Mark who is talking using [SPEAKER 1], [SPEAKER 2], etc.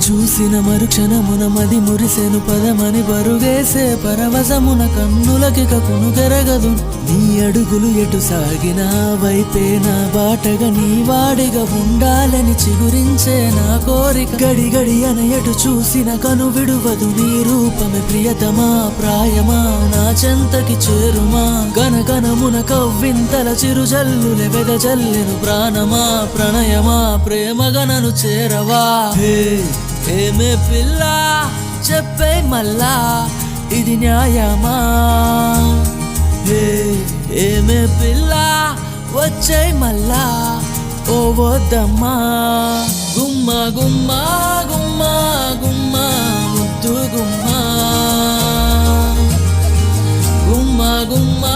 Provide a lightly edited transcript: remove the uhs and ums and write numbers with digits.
[SPEAKER 1] చూసిన మరుక్షణమున మది మురిసెను పదమని బరుగేసే పరవశమున కన్నులకిక కునుకెరగదు నీ అడుగులు ఎటు సాగినా వైపేనా బాటగా నీ వాడిగా ఉండాలని చిగురించే నా కోరిక గడి గడి అన ఎటు చూసిన కను విడువదు నీ రూపమే ప్రియతమా ప్రాయమా నా చెంతకి చేరుమా గనగనమున కవ్వింతల చిరుజల్లులే వెదజల్లెను ప్రాణమా ప్రణయమా ప్రేమగనను చేరవా ఏమే పిల్ల చెప్పే మల్లా ఇది న్యాయమా ఏమే పిల్ల వచ్చే మల్లా ఓ వద్దమ్మా గుమ్మా గుమ్మా గుమ్మా గుమ్మా ముద్దు గుమ్మా గుమ్మా గుమ్మా